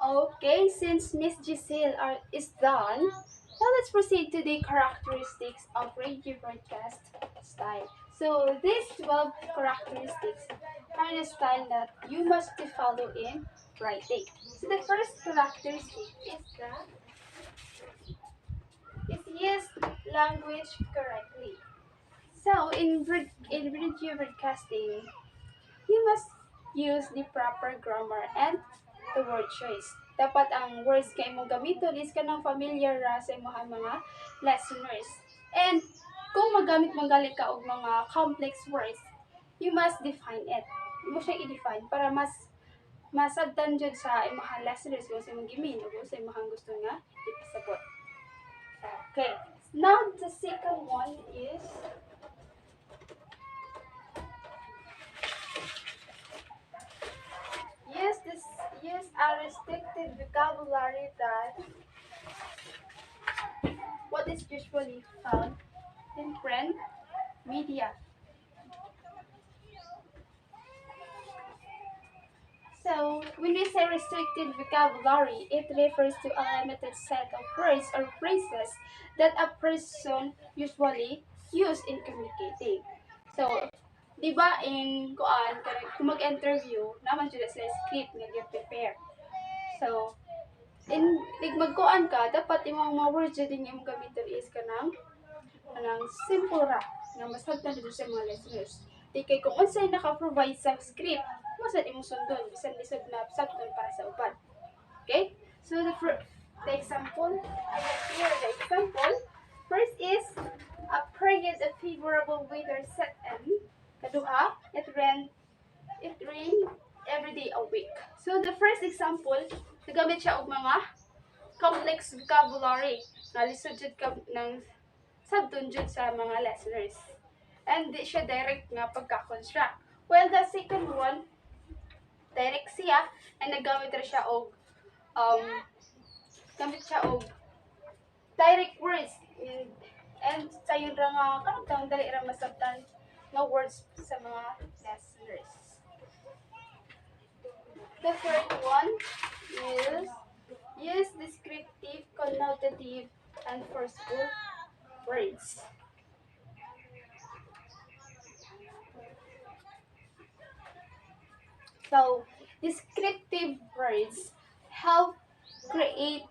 Okay, since Miss Giselle is done, now let's proceed to the characteristics of radio broadcast style. So these 12 characteristics are the style that you must follow in writing. So the first characteristic is use language correctly. So in radio broadcasting, you must use the proper grammar and the word choice. Dapat ang words kay mong gamiton is kanang familiar ra sa imong mga listeners. And kung magamit mong gali ka og mga complex words, you must define it. Mo siya i-define para mas masabtan jud sa imong listeners kung sa imong gimin o kung sa imong gusto nga ipasabot. Okay. Now the second one is use a restricted vocabulary that what is usually found in print media. So, when we say restricted vocabulary, it refers to a limited set of words or phrases that a person usually use in communicating. So, di ba in kung mag-interview, naman sila sa script nga prepare. So, magkuan ka, dapat imong mga words din yung gamitin is kanang simple ra nga masagtan dito sa mga listeners. Di kay kung unsay naka-provide sa script, masad imong sundon bisan lisod na sakton para sa uban. Okay? So the example, I have here the example. First is a period of favorable weather set in. Kaduha, it rain every day a week. So the first example, nagamit siya og mga complex vocabulary nga lisod jud ka ng sabton jud sa mga listeners. And di siya direct nga pagka-construct. Well, the second one, direct siya, and nagamit ra siya og um, gamit siya og direct words. And sayon ra nga, kanang dali ra masabtan nga words sa mga listeners. The third one is use descriptive, connotative, and forceful words. So, descriptive words help create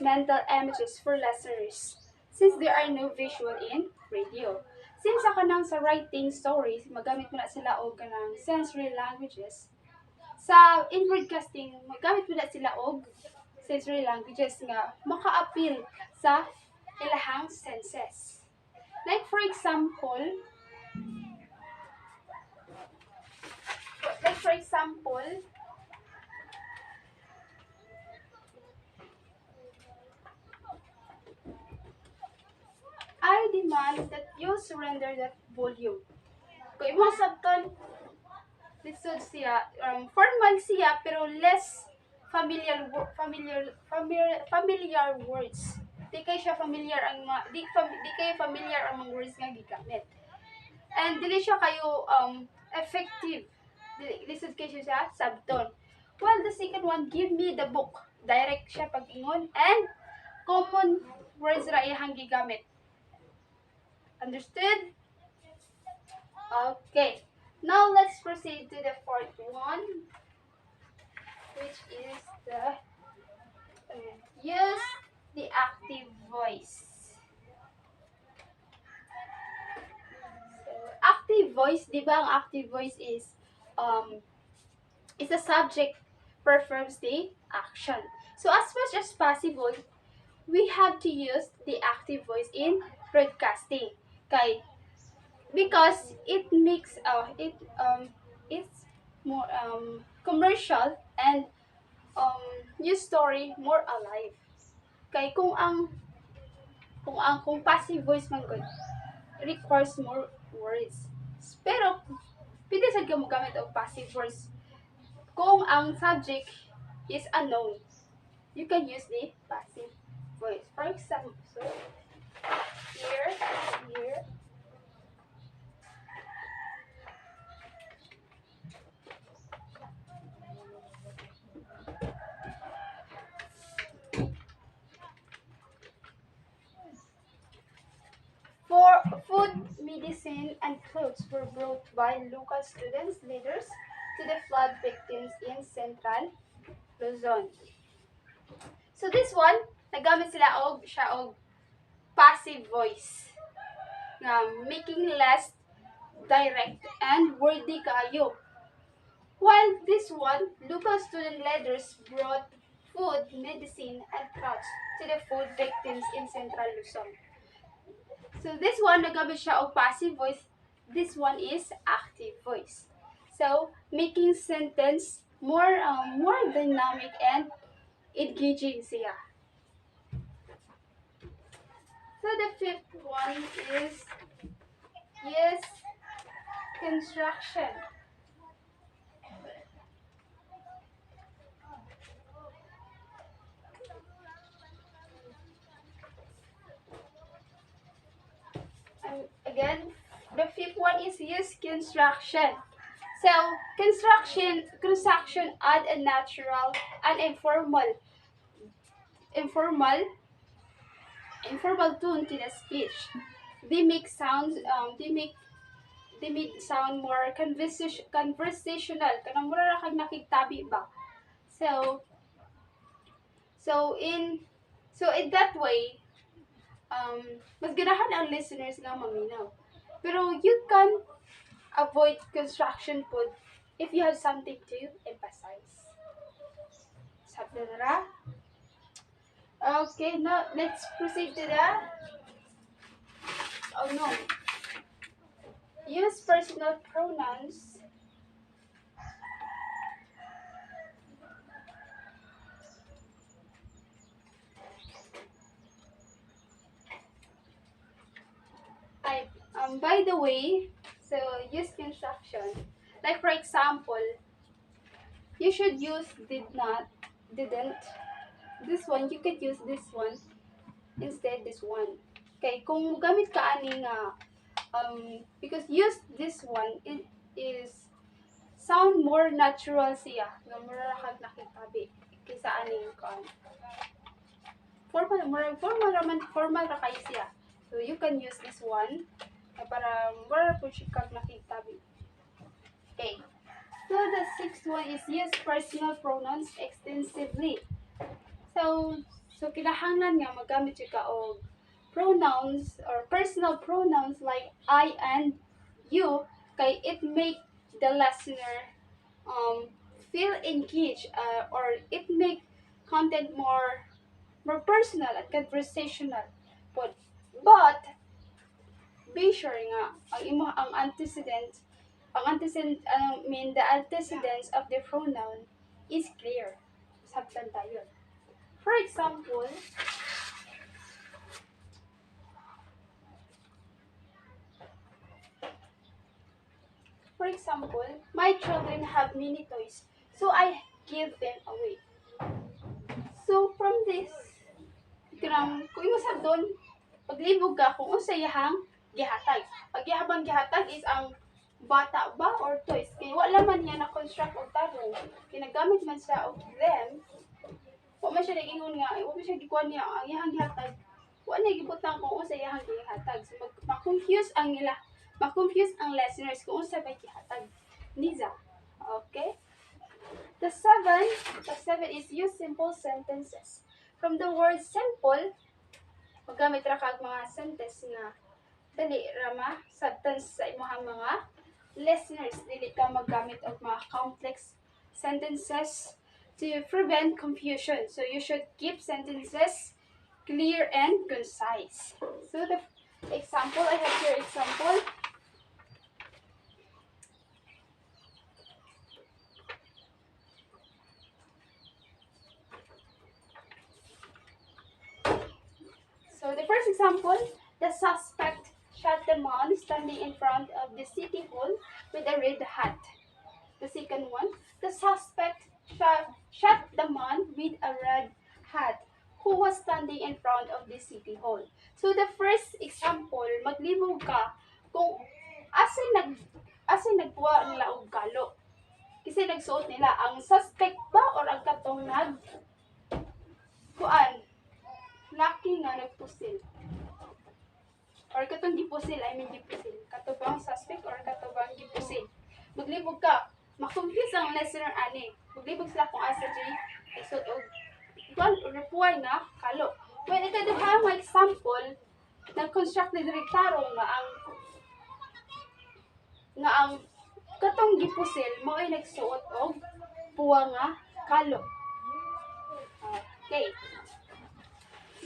mental images for listeners since there are no visual in radio. Since sa kanang sa writing stories, magamit mo na sila og kanang sensory languages. Sa in broadcasting, magamit mo na sila og sensory languages nga maka-appeal sa ilahang senses. Like for example, I demand that you surrender that volume. Kung imong sabton, lisod siya, formal siya, pero less familiar words. Di kay siya familiar ang mga, di kay familiar ang mga words nga gigamit. And dili siya kayo effective. Lisod kay siya sa sabton. Well, the second one, give me the book. Direct siya pag-ingon and common words ra iyang gigamit. Understood? Okay. Now let's proceed to the fourth one, which is the use the active voice. So, active voice, di ba ang active voice is the subject performs the action. So as much as possible, we have to use the active voice in broadcasting. Kay because it makes it's more commercial and news story more alive. Kay kung passive voice man gud requires more words. Pero pwede sad ka mo gamit og passive voice kung ang subject is unknown. You can use the passive voice. For example, so here medicine, and clothes were brought by local students, leaders, to the flood victims in Central Luzon. So this one, nagamit siya og passive voice, making less direct and wordy kaayo. While this one, local student leaders brought food, medicine, and clothes to the food victims in Central Luzon. So this one, nagamit siya og passive voice. This one is active voice. So making sentence more dynamic and engaging siya. So the fifth one is yes construction. And again, the fifth one is use construction. So construction add a natural and informal tone to the speech. They make sounds they make sound more conversational. Kanang mura ra kag nakigtabi ba. So so in in that way, mas ganahan ang listeners nga maminaw. Pero you can avoid construction food if you have something to emphasize. Sabi na. Okay, now let's proceed to the oh no. Use personal pronouns. By the way, so use construction. Like for example, you should use did not, didn't. This one, you could use this one instead this one. Okay, kung gamit ka ani nga, because use this one, it is sound more natural siya. Nga mura kag nakitabi kaysa aning kan. Formal ra kayo siya. So you can use this one para mura po siya kag nakitabi. Okay. So the sixth one is use personal pronouns extensively. So kinahanglan nga magamit ka og pronouns or personal pronouns like I and you kay it make the listener feel engaged or it make content more personal at conversational. But be sure nga ang antecedent the antecedents of the pronoun is clear. Sabtan tayo. For example, my children have many toys, so I give them away. So from this, kung imo sa doon, paglibog ka kung unsa iyahang gihatag. Pag yahabang gihatag is ang bata ba or toys. Kaya wala man niya na construct og tarong. Ginagamit man siya og them. Wa man siya nagingon nga, wa man siya gikuan niya ang iyahang gihatag. Wa na gibutang kung unsa iyahang gihatag. So ma-confuse ang listeners kung unsa ba gihatag. Niza. Okay? The seven is use simple sentences. From the word simple, magamit ra kag mga sentence nga dali ra sentence sa imong mga listeners. Dili ka maggamit og mga complex sentences to prevent confusion. So you should keep sentences clear and concise. So the example, I have here example. So the first example, the suspect shot the man standing in front of the city hall with a red hat. The second one, the suspect shot the man with a red hat who was standing in front of the city hall. So the first example, maglibog ka kung asay nagkuha nila og galo. Kasi nagsuot nila ang suspect ba or ang katong kuan laki nga nagpusil. or katong gipusil, gipusil. Katubang suspect or katubang gipusil. Maglibog ka. Makonfuse ang listener ani. Maglibog sila kung asa di isod og reply na kalo. When ito duha mga example, nag-construct ni direktaro nga ang katong gipusil mao ay nagsuot og puwa nga kalo. Okay.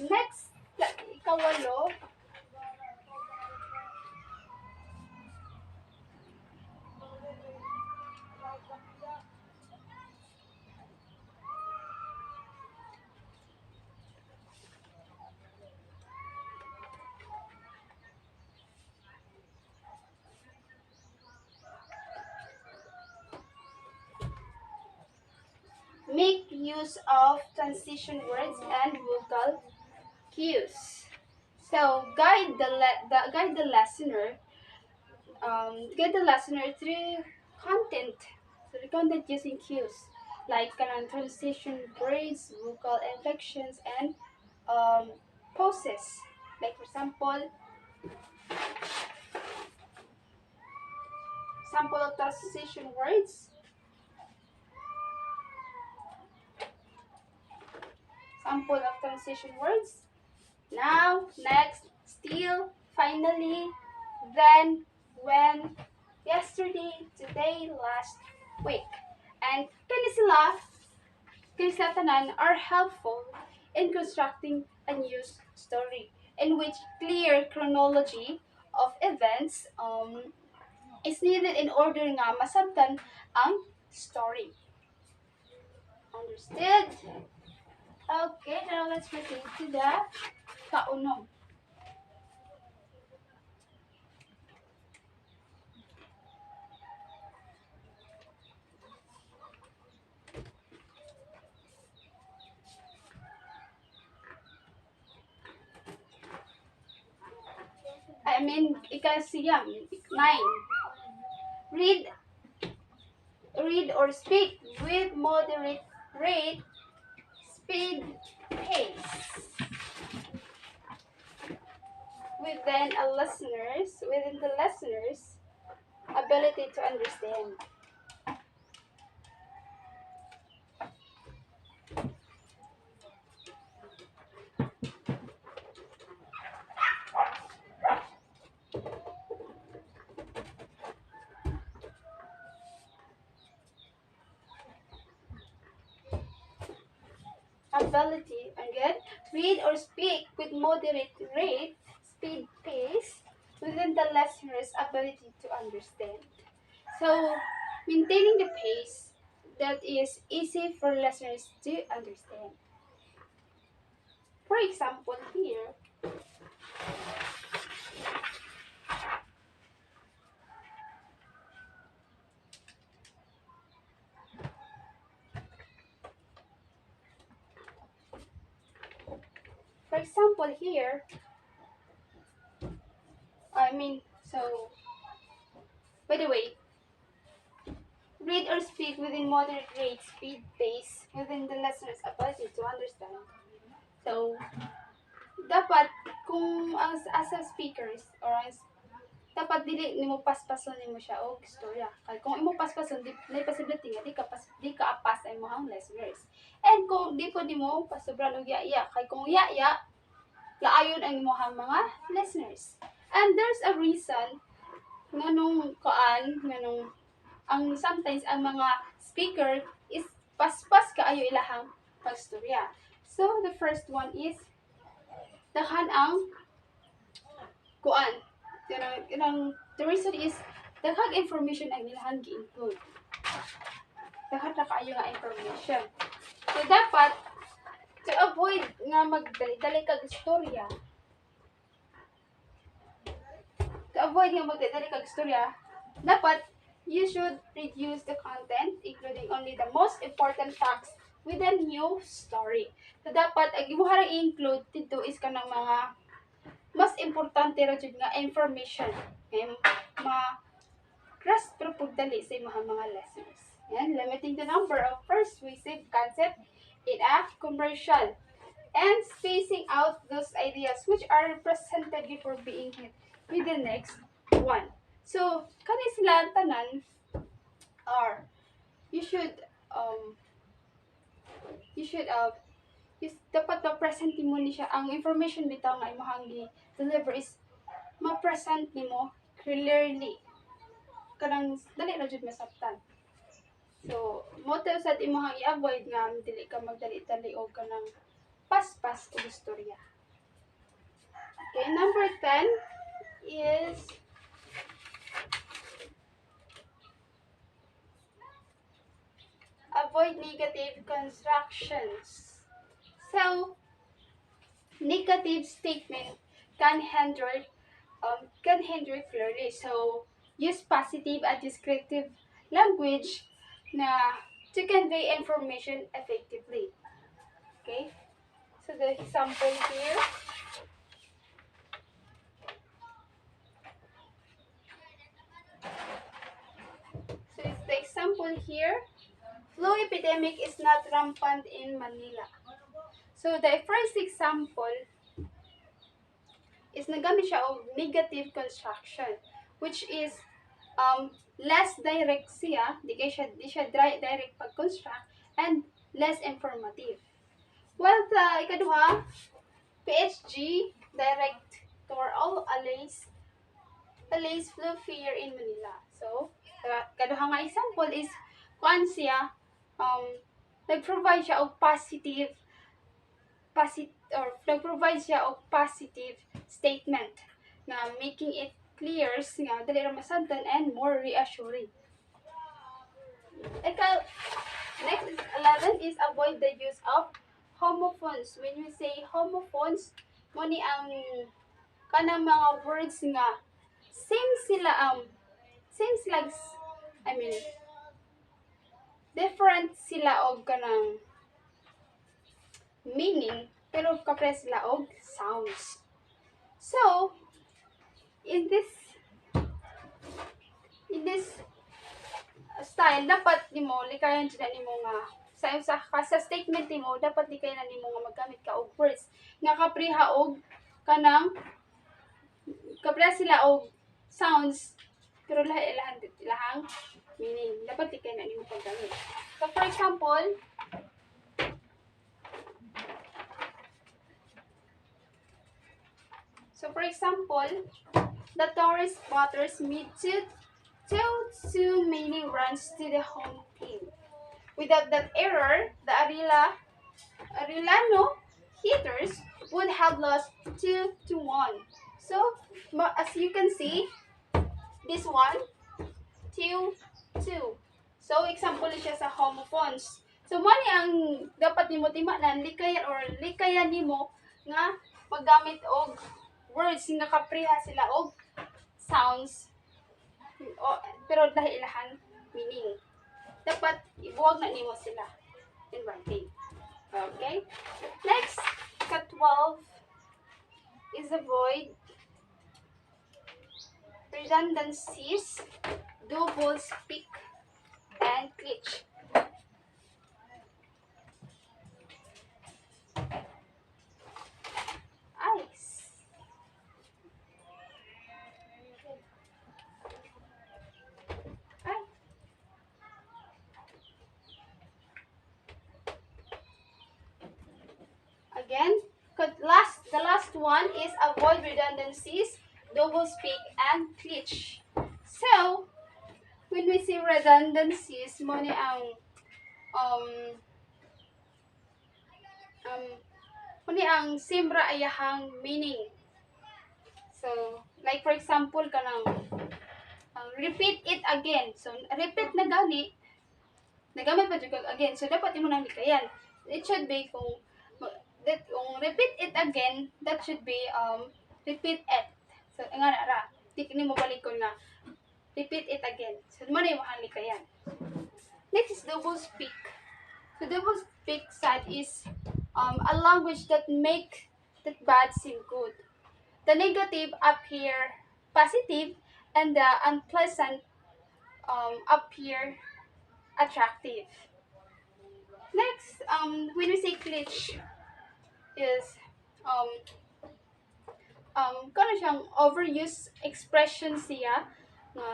Next, ikawalo, make use of transition words and vocal cues. So guide the listener through content. So the content using cues like transition words, vocal inflections, and pauses. Like for example, sample of transition words. Sample of transition words. Now, next, still, finally, then, when, yesterday, today, last week. And kani sila tanan are helpful in constructing a news story in which clear chronology of events is needed in order nga masabtan ang story. Understood? Okay, now let's proceed to the kaunom. Ikasiyam, 9. Read or speak with moderate rate, speed, pace. Within the listener's ability to understand. Ability, again, read or speak with moderate rate, speed, pace, within the listener's ability to understand. So, maintaining the pace that is easy for listeners to understand. For example, here, by the way, read or speak within moderate rate, speed, pace, within the listener's ability to understand. So, dapat, kung as a speakers, dapat dili nimo paspason nimo siya og istorya. Kay kung imo paspason, may possibility nga di ka apas ay mga listeners. And kung di po nimo pasobra og iya, kay kung iya, laayon ang imong mga listeners. And there's a reason nganong ang sometimes ang mga speaker is paspas kaayo ilahang pagstorya. So the first one is daghan ang kuan. The reason is daghang information ang ilahang gi-include. Daghan ra kaayo nga information. So dapat to avoid nga magdali kag istorya. Dapat you should reduce the content, including only the most important facts within new story. So dapat ang imuha i-include dito is kanang mga mas importante ra jud nga information. Grasp pero pagdali sa imong mga listeners. Yan, limiting the number of persuasive concept in a commercial. and spacing out those ideas which are represented before being hit with the next one. So, kani sila tanan are you should um you should dapat ma-present mo ni siya ang information bitaw nga imong deliver is ma-present nimo clearly kanang dali ra jud masabtan. So, mo to sad imong i-avoid nga dili ka magdali-dali og kanang paspas o istorya. Okay, number 10 is avoid negative constructions. So, negative statement can hinder clearly. So, use positive and descriptive language na to convey information effectively. Okay? So, the example here. So, it's the example here. Flu epidemic is not rampant in Manila. So, the first example is nagamit siya og negative construction, which is less direct siya, di siya direct pag-construct, and less informative. While sa ikaduha, PHG, direct to all allays flu fear in Manila. So, kaduha nga example is, kuan siya, nag-provide siya og nag-provide siya og positive statement na making it clear nga dali ra masabtan and more reassuring. Next is 11 is avoid the use of homophones. When you say homophones, mo ni ang kanang mga words nga same sila I mean different sila og kanang meaning pero kapre sila og sounds. So, in this style dapat nimo likayan jud nimo nga sa statement nimo dapat likayan nimo nga maggamit ka og words nga kapriha og kanang kapriha sila og sounds pero lahang meaning dapat likayan nimo paggamit. So for example, the tourist spotters meet two meaning runs to the home team. Without that error, the Arellano hitters would have lost 2-1. So, as you can see, this one, 2-2. So, example siya sa homophones. So, mo ni ang dapat nimo timanan, likayan nimo nga maggamit og words nga kapriha sila og sounds pero dahil ilahan meaning. Dapat ibuwag na nimo sila in writing. Okay? Next, ka-12 is avoid redundancies, double speak, and glitch. Again, the last one is avoid redundancies, double speak, and glitch. So, when we say redundancies, mo ni ang simbra ayahang meaning. So, like for example, kanang repeat it again. So, repeat na gani, nagamit pa jud again. So, dapat imo nang likayan. It should be kung repeat it again, that should be repeat it. So, nga na ra. Di mo balik ko na repeat it again. So, mo na yung likayan. Next is double speak. So, double speak side is a language that make that bad seem good. The negative appear positive and the unpleasant appear attractive. Next, when we say glitch, is kano siyang overuse expression siya nga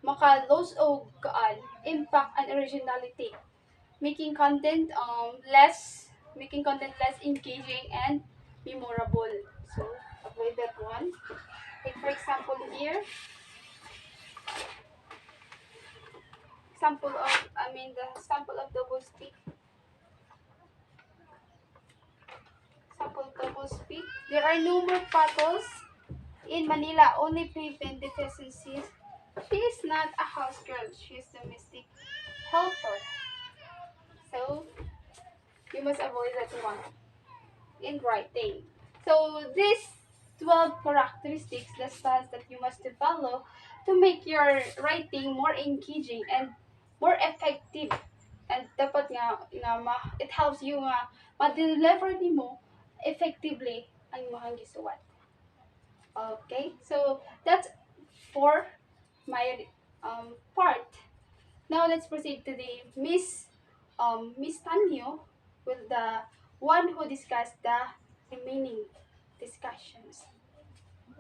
maka-lose og kaan impact and originality, making content less engaging and memorable. So avoid that one. Like for example here, the double speak. Sample double speak. There are no more potholes in Manila, only pavement deficiencies. She is not a house girl, she is a domestic helper. So you must avoid that one in writing. So these 12 characteristics, the styles that you must follow to make your writing more engaging and more effective. And dapat it helps you nga ma-deliver nimo effectively ang imong gisuwat. Okay, so that's for my part. Now let's proceed to the Miss Tanyo with the one who discussed the remaining discussions.